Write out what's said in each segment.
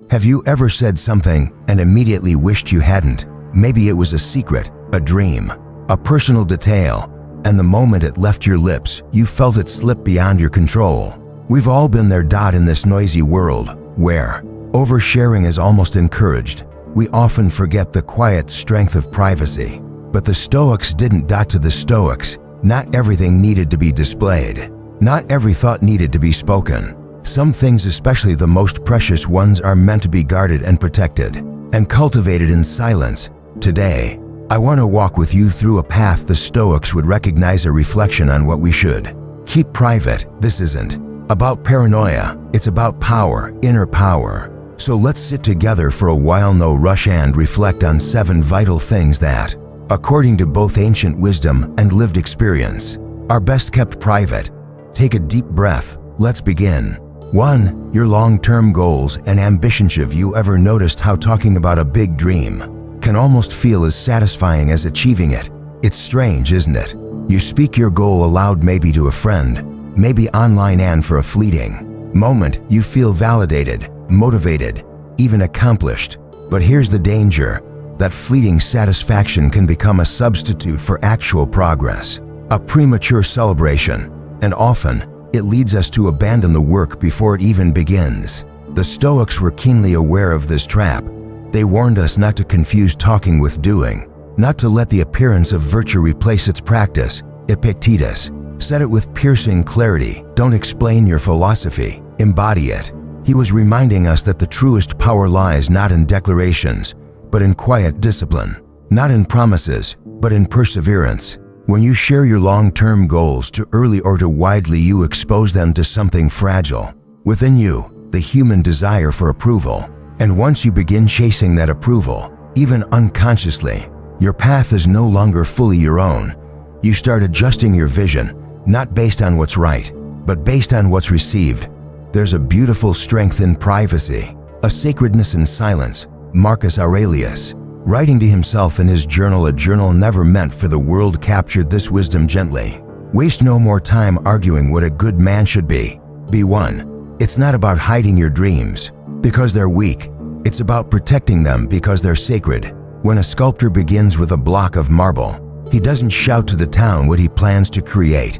Have you ever said something and immediately wished you hadn't? Maybe it was a secret, a dream, a personal detail, and the moment it left your lips, you felt it slip beyond your control. We've all been there. In this noisy world, where oversharing is almost encouraged, we often forget the quiet strength of privacy. But the Stoics didn't. To the Stoics, not everything needed to be displayed. Not every thought needed to be spoken. Some things, especially the most precious ones, are meant to be guarded and protected, and cultivated in silence. Today, I want to walk with you through a path the Stoics would recognize, a reflection on what we should keep private. This isn't about paranoia, it's about power, inner power. So let's sit together for a while, no rush, and reflect on 7 vital things that, according to both ancient wisdom and lived experience, are best kept private. Take a deep breath. Let's begin. 1. Your long-term goals and ambitions. Have you ever noticed how talking about a big dream can almost feel as satisfying as achieving it? It's strange, isn't it? You speak your goal aloud, maybe to a friend, maybe online, and for a fleeting moment, you feel validated, motivated, even accomplished. But here's the danger. That fleeting satisfaction can become a substitute for actual progress, a premature celebration, and often, it leads us to abandon the work before it even begins. The Stoics were keenly aware of this trap. They warned us not to confuse talking with doing, not to let the appearance of virtue replace its practice. Epictetus said it with piercing clarity: don't explain your philosophy, embody it. He was reminding us that the truest power lies not in declarations, but in quiet discipline, not in promises, but in perseverance. When you share your long-term goals too early or too widely, you expose them to something fragile within you, the human desire for approval. And once you begin chasing that approval, even unconsciously, your path is no longer fully your own. You start adjusting your vision, not based on what's right, but based on what's received. There's a beautiful strength in privacy, a sacredness in silence. Marcus Aurelius, writing to himself in his journal, a journal never meant for the world, captured this wisdom gently. Waste no more time arguing what a good man should be. Be one. It's not about hiding your dreams because they're weak. It's about protecting them because they're sacred. When a sculptor begins with a block of marble, he doesn't shout to the town what he plans to create.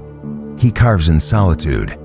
He carves in solitude.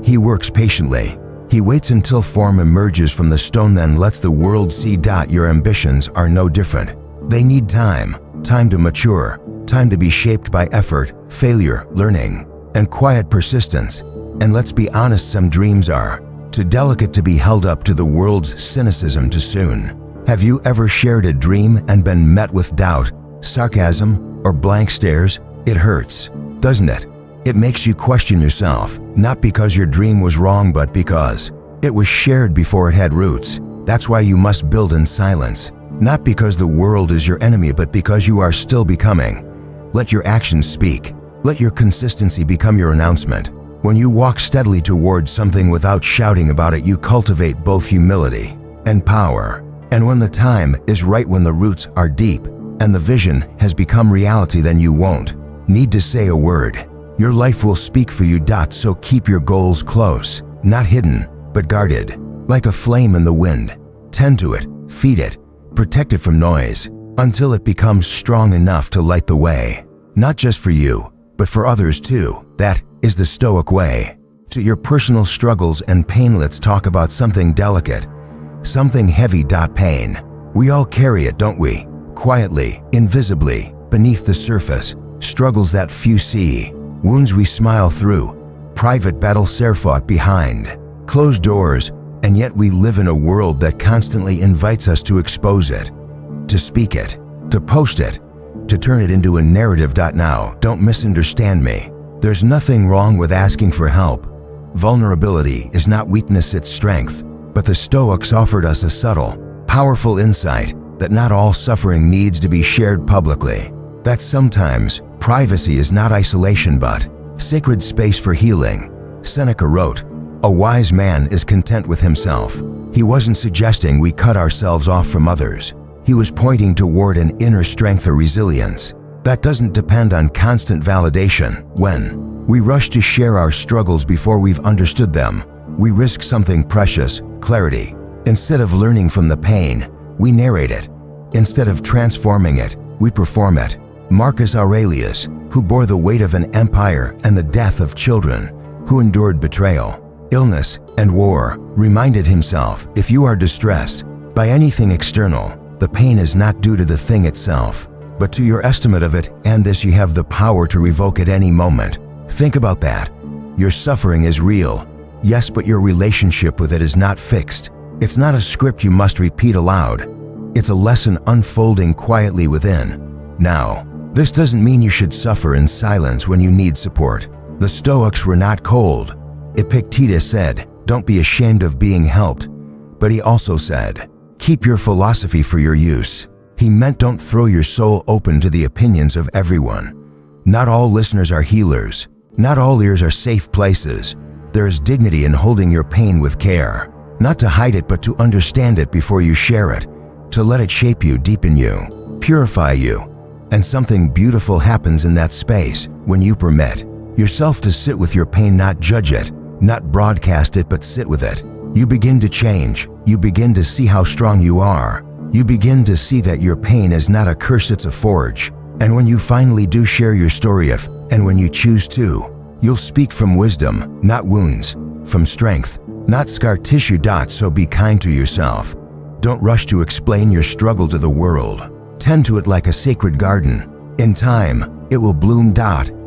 He works patiently. He waits until form emerges from the stone, then lets the world see. Your ambitions are no different. They need time to mature, time to be shaped by effort, failure, learning, and quiet persistence. And let's be honest, some dreams are too delicate to be held up to the world's cynicism too soon. Have you ever shared a dream and been met with doubt, sarcasm, or blank stares? It hurts, doesn't it? It makes you question yourself, not because your dream was wrong, but because it was shared before it had roots. That's why you must build in silence, not because the world is your enemy, but because you are still becoming. Let your actions speak. Let your consistency become your announcement. When you walk steadily towards something without shouting about it, you cultivate both humility and power. And when the time is right, when the roots are deep and the vision has become reality, then you won't need to say a word. Your life will speak for you. So keep your goals close, not hidden, but guarded. Like a flame in the wind, tend to it, feed it, protect it from noise, until it becomes strong enough to light the way. Not just for you, but for others too. That is the Stoic way. To your personal struggles and pain, let's talk about something delicate, something heavy. Pain. We all carry it, don't we? Quietly, invisibly, beneath the surface. Struggles that few see. Wounds we smile through, private battles fought behind closed doors, and yet we live in a world that constantly invites us to expose it, to speak it, to post it, to turn it into a narrative. Now, don't misunderstand me. There's nothing wrong with asking for help. Vulnerability is not weakness, it's strength. But the Stoics offered us a subtle, powerful insight that not all suffering needs to be shared publicly. That sometimes privacy is not isolation, but sacred space for healing. Seneca wrote, "A wise man is content with himself." He wasn't suggesting we cut ourselves off from others. He was pointing toward an inner strength or resilience that doesn't depend on constant validation. When we rush to share our struggles before we've understood them, we risk something precious: clarity. Instead of learning from the pain, we narrate it. Instead of transforming it, we perform it. Marcus Aurelius, who bore the weight of an empire and the death of children, who endured betrayal, illness, and war, reminded himself, if you are distressed by anything external, the pain is not due to the thing itself, but to your estimate of it, and this you have the power to revoke at any moment. Think about that. Your suffering is real, yes, but your relationship with it is not fixed. It's not a script you must repeat aloud. It's a lesson unfolding quietly within. Now, this doesn't mean you should suffer in silence when you need support. The Stoics were not cold. Epictetus said, "Don't be ashamed of being helped." But he also said, "Keep your philosophy for your use." He meant don't throw your soul open to the opinions of everyone. Not all listeners are healers. Not all ears are safe places. There is dignity in holding your pain with care. Not to hide it, but to understand it before you share it. To let it shape you, deepen you, purify you. And something beautiful happens in that space when you permit yourself to sit with your pain, not judge it, not broadcast it, but sit with it. You begin to change. You begin to see how strong you are. You begin to see that your pain is not a curse, it's a forge. And when you finally do share your story and when you choose to, you'll speak from wisdom, not wounds, from strength, not scar tissue. So be kind to yourself. Don't rush to explain your struggle to the world. Tend to it like a sacred garden. In time, it will bloom.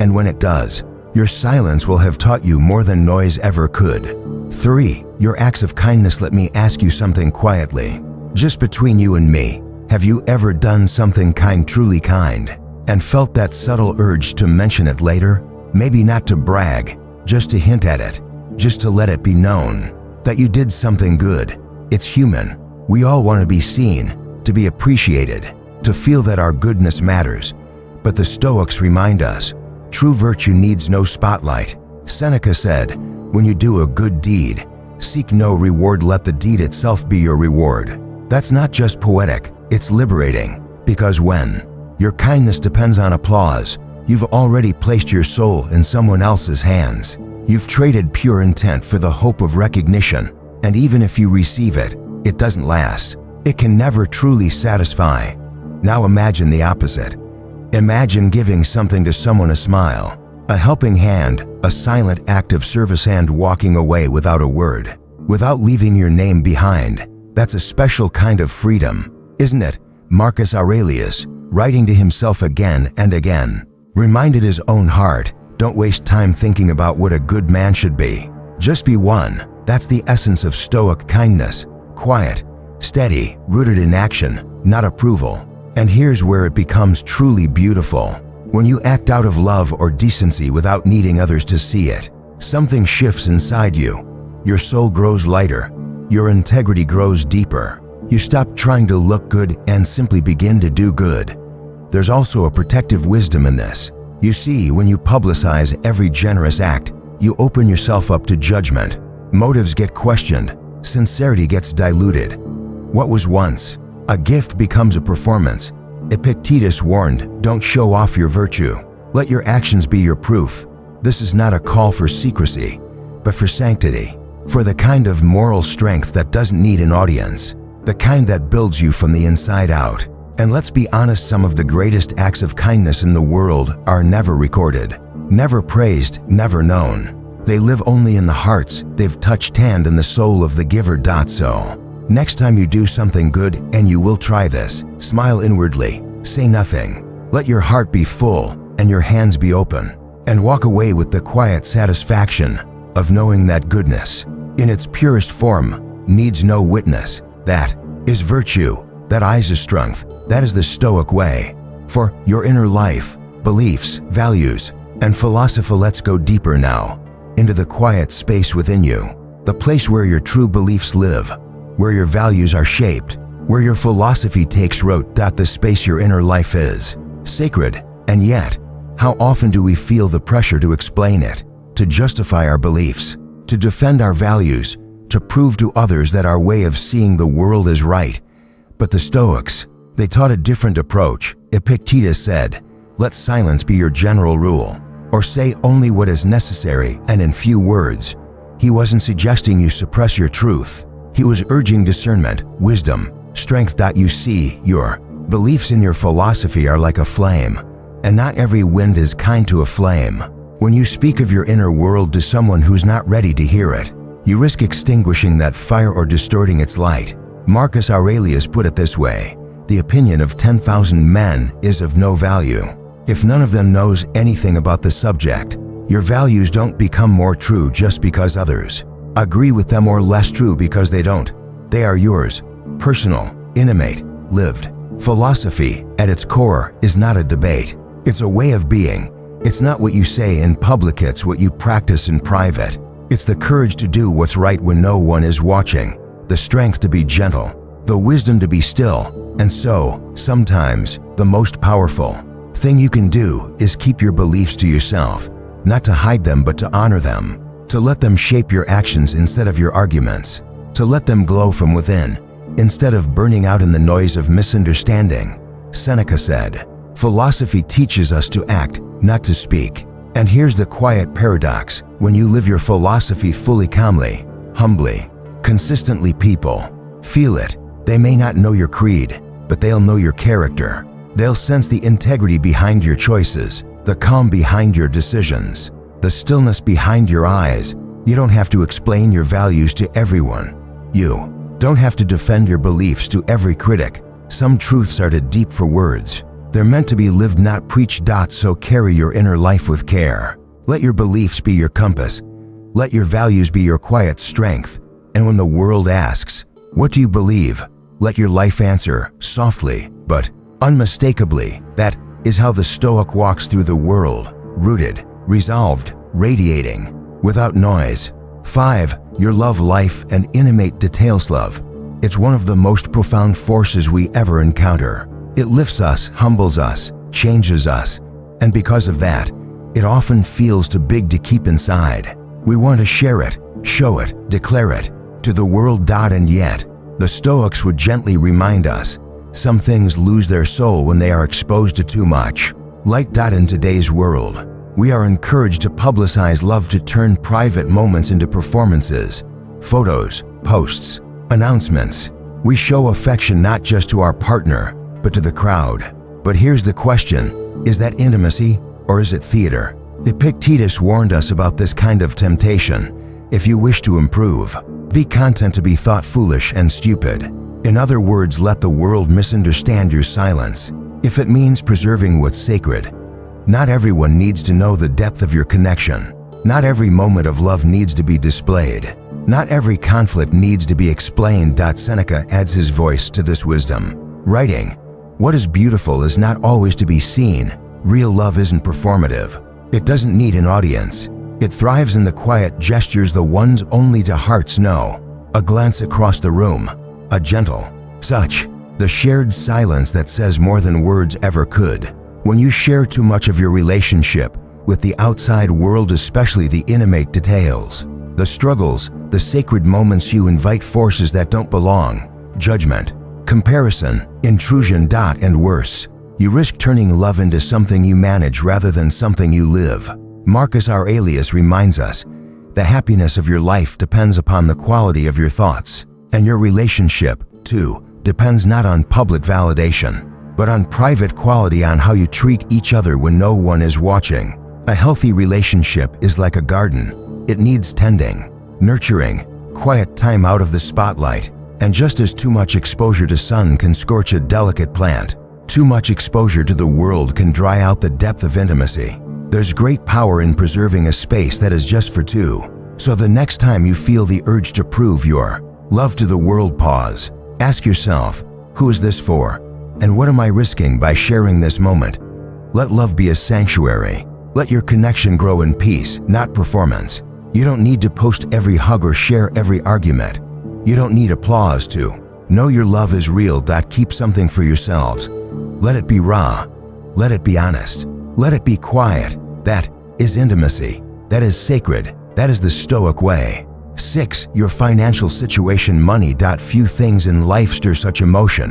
And when it does, your silence will have taught you more than noise ever could. 3. Your acts of kindness. Let me ask you something quietly. Just between you and me, have you ever done something kind, truly kind, and felt that subtle urge to mention it later? Maybe not to brag, just to hint at it, just to let it be known that you did something good. It's human. We all want to be seen, to be appreciated, to feel that our goodness matters. But the Stoics remind us, true virtue needs no spotlight. Seneca said, when you do a good deed, seek no reward, let the deed itself be your reward. That's not just poetic, it's liberating, because when your kindness depends on applause, you've already placed your soul in someone else's hands. You've traded pure intent for the hope of recognition, and even if you receive it, it doesn't last. It can never truly satisfy. Now imagine the opposite. Imagine giving something to someone, a smile, a helping hand, a silent act of service, and walking away without a word, without leaving your name behind. That's a special kind of freedom, isn't it? Marcus Aurelius, writing to himself again and again, reminded his own heart, don't waste time thinking about what a good man should be. Just be one. That's the essence of Stoic kindness. Quiet, steady, rooted in action, not approval. And here's where it becomes truly beautiful. When you act out of love or decency without needing others to see it, something shifts inside you. Your soul grows lighter. Your integrity grows deeper. You stop trying to look good and simply begin to do good. There's also a protective wisdom in this. You see, when you publicize every generous act, you open yourself up to judgment. Motives get questioned. Sincerity gets diluted. What was once a gift becomes a performance. Epictetus warned, don't show off your virtue. Let your actions be your proof. This is not a call for secrecy, but for sanctity, for the kind of moral strength that doesn't need an audience, the kind that builds you from the inside out. And let's be honest, some of the greatest acts of kindness in the world are never recorded, never praised, never known. They live only in the hearts they've touched and in the soul of the giver. So, next time you do something good, and you will try this, smile inwardly, say nothing. Let your heart be full and your hands be open, and walk away with the quiet satisfaction of knowing that goodness, in its purest form, needs no witness. That is virtue. That is strength. That is the Stoic way. For your inner life, beliefs, values, and philosophy. Let's go deeper now, into the quiet space within you, the place where your true beliefs live, where your values are shaped, where your philosophy takes root. The space your inner life is sacred, and yet, how often do we feel the pressure to explain it, to justify our beliefs, to defend our values, to prove to others that our way of seeing the world is right? But the Stoics, they taught a different approach. Epictetus said, let silence be your general rule, or say only what is necessary and in few words. He wasn't suggesting you suppress your truth. He was urging discernment, wisdom, strength. You see, your beliefs in your philosophy are like a flame, and not every wind is kind to a flame. When you speak of your inner world to someone who's not ready to hear it, you risk extinguishing that fire or distorting its light. Marcus Aurelius put it this way: the opinion of 10,000 men is of no value. If none of them knows anything about the subject, your values don't become more true just because others agree with them, or less true because they don't. They are yours, personal, intimate, lived. Philosophy, at its core, is not a debate. It's a way of being. It's not what you say in public, it's what you practice in private. It's the courage to do what's right when no one is watching, the strength to be gentle, the wisdom to be still, and so, sometimes, the most powerful thing you can do is keep your beliefs to yourself, not to hide them but to honor them, to let them shape your actions instead of your arguments, to let them glow from within, instead of burning out in the noise of misunderstanding. Seneca said, "Philosophy teaches us to act, not to speak." And here's the quiet paradox: when you live your philosophy fully, calmly, humbly, consistently, people feel it. They may not know your creed, but they'll know your character. They'll sense the integrity behind your choices, the calm behind your decisions, the stillness behind your eyes. You don't have to explain your values to everyone. You don't have to defend your beliefs to every critic. Some truths are too deep for words. They're meant to be lived, not preached. So carry your inner life with care. Let your beliefs be your compass. Let your values be your quiet strength. And when the world asks, "What do you believe?" let your life answer, softly but unmistakably, "That is how the Stoic walks through the world, rooted, resolved, radiating, without noise." 5. Your love life and intimate details. Love. It's one of the most profound forces we ever encounter. It lifts us, humbles us, changes us, and because of that, it often feels too big to keep inside. We want to share it, show it, declare it to the world. And yet, the Stoics would gently remind us, some things lose their soul when they are exposed to too much light. In today's world, we are encouraged to publicize love, to turn private moments into performances, photos, posts, announcements. We show affection not just to our partner, but to the crowd. But here's the question: is that intimacy, or is it theater? Epictetus warned us about this kind of temptation. If you wish to improve, be content to be thought foolish and stupid. In other words, let the world misunderstand your silence, if it means preserving what's sacred. Not everyone needs to know the depth of your connection. Not every moment of love needs to be displayed. Not every conflict needs to be explained. Seneca adds his voice to this wisdom, writing, "What is beautiful is not always to be seen. Real love isn't performative. It doesn't need an audience. It thrives in the quiet gestures, the ones only the hearts know. A glance across the room, a gentle touch, the shared silence that says more than words ever could." When you share too much of your relationship with the outside world, especially the intimate details, the struggles, the sacred moments, you invite forces that don't belong: judgment, comparison, intrusion, and worse. You risk turning love into something you manage rather than something you live. Marcus Aurelius reminds us, the happiness of your life depends upon the quality of your thoughts, and your relationship, too, depends not on public validation, but on private quality, on how you treat each other when no one is watching. A healthy relationship is like a garden. It needs tending, nurturing, quiet time out of the spotlight. And just as too much exposure to sun can scorch a delicate plant, too much exposure to the world can dry out the depth of intimacy. There's great power in preserving a space that is just for two. So the next time you feel the urge to prove your love to the world, pause. Ask yourself, who is this for? And what am I risking by sharing this moment? Let love be a sanctuary. Let your connection grow in peace, not performance. You don't need to post every hug or share every argument. You don't need applause to know your love is real. Keep something for yourselves. Let it be raw. Let it be honest. Let it be quiet. That is intimacy. That is sacred. That is the Stoic way. 6. Your financial situation. Money. Few things in life stir such emotion: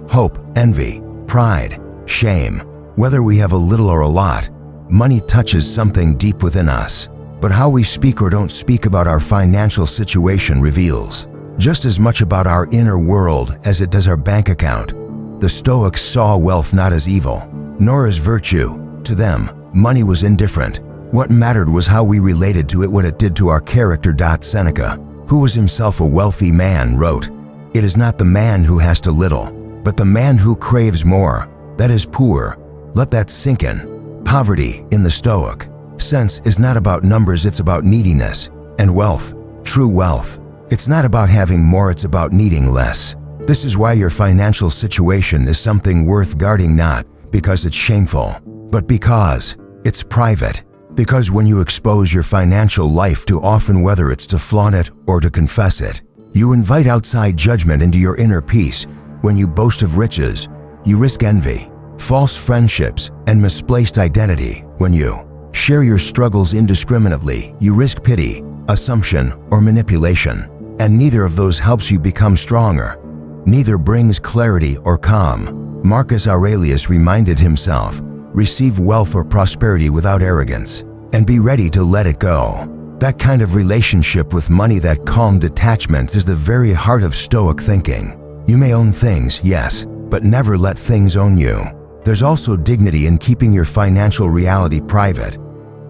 hope, envy, pride, shame. Whether we have a little or a lot, money touches something deep within us. But how we speak or don't speak about our financial situation reveals just as much about our inner world as it does our bank account. The Stoics saw wealth not as evil, nor as virtue. To them, money was indifferent. What mattered was how we related to it, what it did to our character. Seneca, who was himself a wealthy man, wrote, "It is not the man who has too little, but the man who craves more, that is poor." Let that sink in. Poverty, in the Stoic sense, is not about numbers, it's about neediness. And wealth, true wealth, it's not about having more, it's about needing less. This is why your financial situation is something worth guarding, not because it's shameful, but because it's private. Because when you expose your financial life too often, whether it's to flaunt it or to confess it, you invite outside judgment into your inner peace. When you boast of riches, you risk envy, false friendships, and misplaced identity. When you share your struggles indiscriminately, you risk pity, assumption, or manipulation. And neither of those helps you become stronger. Neither brings clarity or calm. Marcus Aurelius reminded himself, "Receive wealth or prosperity without arrogance, and be ready to let it go." That kind of relationship with money, that calm detachment, is the very heart of Stoic thinking. You may own things, yes, but never let things own you. There's also dignity in keeping your financial reality private,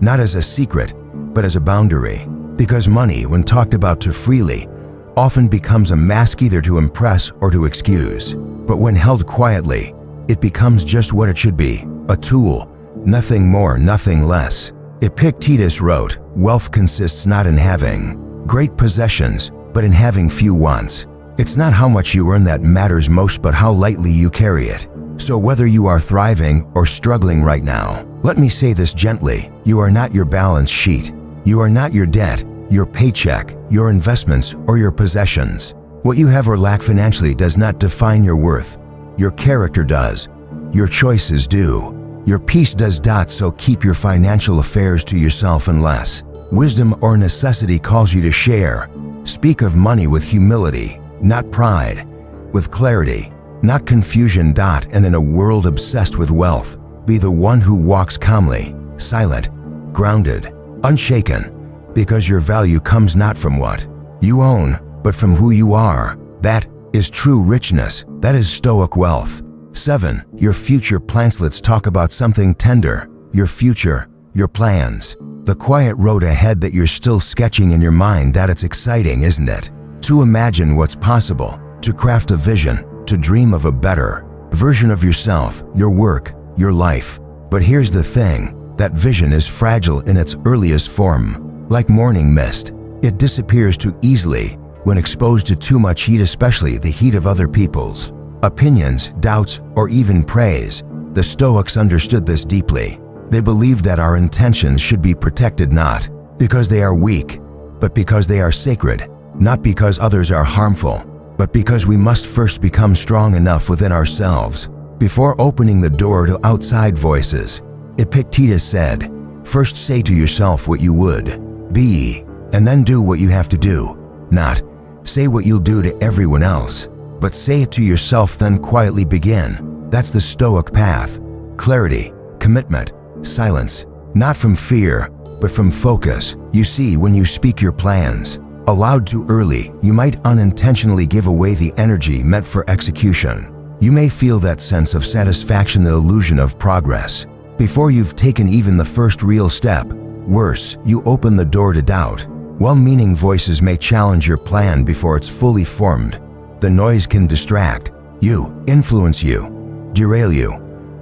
not as a secret, but as a boundary. Because money, when talked about too freely, often becomes a mask either to impress or to excuse. But when held quietly, it becomes just what it should be, a tool, nothing more, nothing less. Epictetus wrote, "Wealth consists not in having great possessions, but in having few wants." It's not how much you earn that matters most, but how lightly you carry it. So whether you are thriving or struggling right now, let me say this gently: you are not your balance sheet. You are not your debt, your paycheck, your investments, or your possessions. What you have or lack financially does not define your worth. Your character does. Your choices do. Your peace does. So keep your financial affairs to yourself unless wisdom or necessity calls you to share. Speak of money with humility, not pride, with clarity, not confusion. And in a world obsessed with wealth, be the one who walks calmly, silent, grounded, unshaken, because your value comes not from what you own, but from who you are. That is true richness. That is Stoic wealth. 7. Your future plans. Let's talk about something tender. Your future, your plans. The quiet road ahead that you're still sketching in your mind. That it's exciting, isn't it? To imagine what's possible, to craft a vision, to dream of a better version of yourself, your work, your life. But here's the thing, that vision is fragile in its earliest form. Like morning mist, it disappears too easily when exposed to too much heat, especially the heat of other people's opinions, doubts, or even praise. The Stoics understood this deeply. They believed that our intentions should be protected not because they are weak, but because they are sacred, not because others are harmful, but because we must first become strong enough within ourselves before opening the door to outside voices. Epictetus said, "First say to yourself what you would be, and then do what you have to do. Not say what you'll do to everyone else, but say it to yourself, then quietly begin." That's the Stoic path. Clarity, commitment, silence. Not from fear, but from focus. You see, when you speak your plans aloud too early, you might unintentionally give away the energy meant for execution. You may feel that sense of satisfaction, the illusion of progress, before you've taken even the first real step. Worse, you open the door to doubt. Well-meaning voices may challenge your plan before it's fully formed. The noise can distract you, influence you, derail you.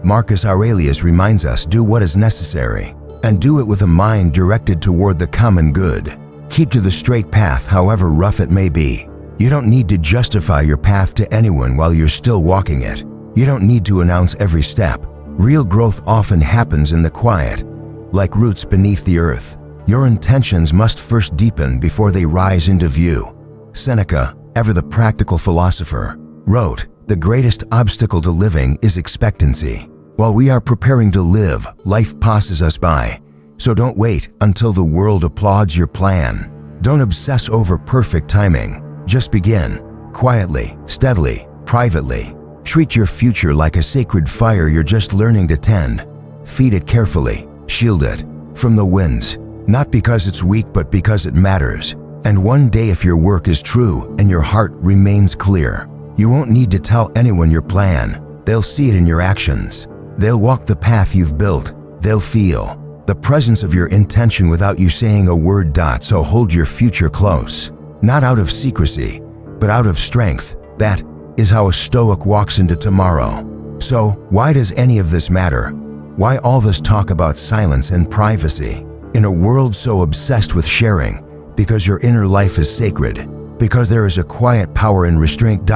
Marcus Aurelius reminds us, do what is necessary, and do it with a mind directed toward the common good. Keep to the straight path, however rough it may be. You don't need to justify your path to anyone while you're still walking it. You don't need to announce every step. Real growth often happens in the quiet, like roots beneath the earth. Your intentions must first deepen before they rise into view. Seneca, ever the practical philosopher, wrote, "The greatest obstacle to living is expectancy." While we are preparing to live, life passes us by. So don't wait until the world applauds your plan. Don't obsess over perfect timing. Just begin, quietly, steadily, privately. Treat your future like a sacred fire you're just learning to tend. Feed it carefully, shield it from the winds, not because it's weak but because it matters. And one day, if your work is true and your heart remains clear, you won't need to tell anyone your plan. They'll see it in your actions. They'll walk the path you've built. They'll feel the presence of your intention without you saying a word. So hold your future close, not out of secrecy, but out of strength. That is how a Stoic walks into tomorrow. So, why does any of this matter? Why all this talk about silence and privacy? In a world so obsessed with sharing, because your inner life is sacred, because there is a quiet power in restraint.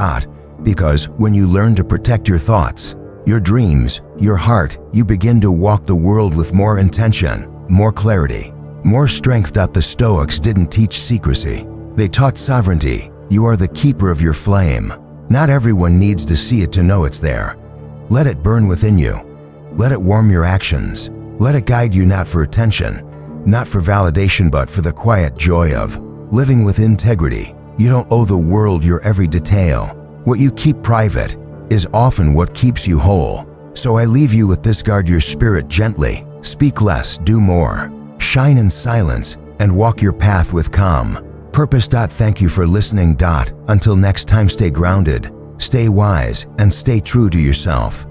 Because when you learn to protect your thoughts, your dreams, your heart, you begin to walk the world with more intention, more clarity, more strength. The Stoics didn't teach secrecy. They taught sovereignty. You are the keeper of your flame. Not everyone needs to see it to know it's there. Let it burn within you. Let it warm your actions. Let it guide you, not for attention, not for validation, but for the quiet joy of living with integrity. You don't owe the world your every detail. What you keep private is often what keeps you whole. So I leave you with this: guard your spirit gently. Speak less, do more. Shine in silence and walk your path with calm purpose. Thank you for listening. Until next time, stay grounded, stay wise, and stay true to yourself.